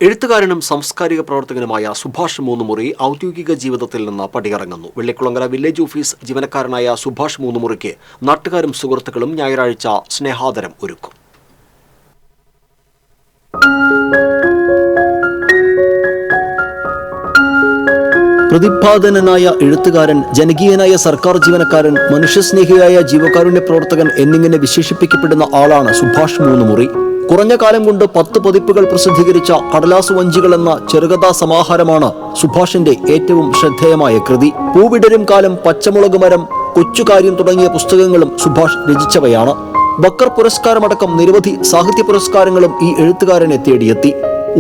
എഴുത്തുകാരനും സാംസ്കാരിക പ്രവർത്തകനുമായ സുഭാഷ് മൂന്നുമുറി ഔദ്യോഗിക ജീവിതത്തിൽ നിന്ന് പടിയിറങ്ങുന്നു. വെള്ളിക്കുളങ്ങര വില്ലേജ് ഓഫീസ് ജീവനക്കാരനായ സുഭാഷ് മൂന്നുമുറിക്ക് നാട്ടുകാരും സുഹൃത്തുക്കളും ഞായറാഴ്ച സ്നേഹാദരം ഒരുക്കും. പ്രതിഭാധനനായ എഴുത്തുകാരൻ, ജനകീയനായ സർക്കാർ ജീവനക്കാരൻ, മനുഷ്യസ്നേഹിയായ ജീവകാരുണ്യ പ്രവർത്തകൻ എന്നിങ്ങനെ വിശേഷിപ്പിക്കപ്പെടുന്ന ആളാണ് സുഭാഷ് മൂന്നുമുറി. കുറഞ്ഞ കാലം കൊണ്ട് 10 പതിപ്പുകൾ പ്രസിദ്ധീകരിച്ച കടലാസു വഞ്ചികൾ എന്ന ചെറുകഥാ സമാഹാരമാണ് സുഭാഷിന്റെ ഏറ്റവും ശ്രദ്ധേയമായ കൃതി. പൂവിടരും കാലം, പച്ചമുളക് മരം, കൊച്ചുകാര്യം തുടങ്ങിയ പുസ്തകങ്ങളും സുഭാഷ് രചിച്ചവയാണ്. ബക്കർ പുരസ്കാരമടക്കം നിരവധി സാഹിത്യ പുരസ്കാരങ്ങളും ഈ എഴുത്തുകാരനെ തേടിയെത്തി.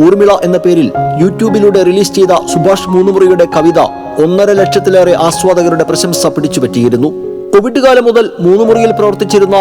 ഊർമിള എന്ന പേരിൽ യൂട്യൂബിലൂടെ റിലീസ് ചെയ്ത സുഭാഷ് മൂന്നുമുറിയുടെ കവിത 1.5 ലക്ഷത്തിലേറെ ആസ്വാദകരുടെ പ്രശംസ പിടിച്ചുപറ്റിയിരുന്നു. കോവിഡ് കാലം മുതൽ മൂന്നുമുറിയിൽ പ്രവർത്തിച്ചിരുന്ന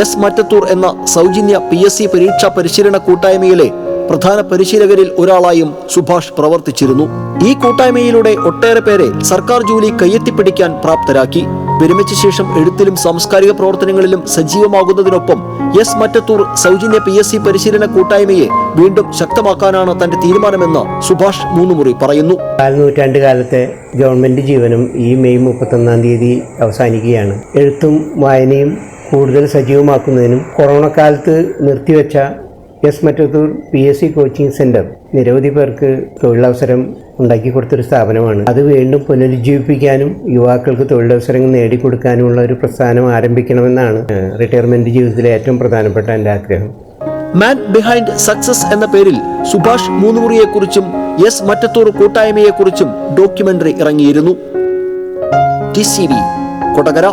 എസ് മറ്റത്തൂർ എന്ന സൗജന്യ PSC പരീക്ഷാ പരിശീലന കൂട്ടായ്മയിലെ പ്രധാന പരിശീലകരിൽ ഒരാളായും സുഭാഷ് പ്രവർത്തിച്ചിരുന്നു. ഈ കൂട്ടായ്മയിലൂടെ ഒട്ടേറെ പേരെ സർക്കാർ ജോലി കയ്യെത്തിപ്പിടിക്കാൻ പ്രാപ്തരാക്കി. വിരമിച്ച ശേഷം എഴുത്തിലും സാംസ്കാരിക പ്രവർത്തനങ്ങളിലും സജീവമാകുന്നതിനൊപ്പം എസ് മറ്റത്തൂർ സൗജന്യ PSC പരിശീലന കൂട്ടായ്മയെ വീണ്ടും ശക്തമാക്കാനാണ് തന്റെ തീരുമാനമെന്ന് സുഭാഷ് മൂന്നുമുറി പറയുന്നു. നൂറ്റാണ്ടുകാലത്തെ ഗവൺമെന്റ് ജീവനം ഈ മെയ് 31-ാം തീയതി അവസാനിക്കുകയാണ്. എഴുത്തും വായനയും കൂടുതൽ സജീവമാക്കുന്നതിനും കൊറോണ കാലത്ത് നിർത്തിവെച്ച S Mattathur PSC coaching centre നിരവധി പേർക്ക് തൊഴിലവസരം ഉണ്ടാക്കി കൊടുത്തൊരു സ്ഥാപനമാണ്. അത് വീണ്ടും പുനരുജ്ജീവിപ്പിക്കാനും യുവാക്കൾക്ക് തൊഴിലവസരങ്ങൾ നേടിക്കൊടുക്കാനുമുള്ള ഒരു പ്രസ്ഥാനം ആരംഭിക്കണമെന്നാണ് റിട്ടയർമെന്റ് ജീവിതത്തിലെ ഏറ്റവും പ്രധാനപ്പെട്ട എൻ്റെ ആഗ്രഹം. മാൻ ബിഹൈൻഡ് സക്സസ് എന്ന പേരിൽ സുഭാഷ് മൂന്നുമുറിയെക്കുറിച്ചും എസ് മറ്റത്തൂർ കൂട്ടായ്മയെക്കുറിച്ചും ഡോക്യുമെന്ററി ഇറങ്ങിയിരുന്നു. TCV കൊടകര.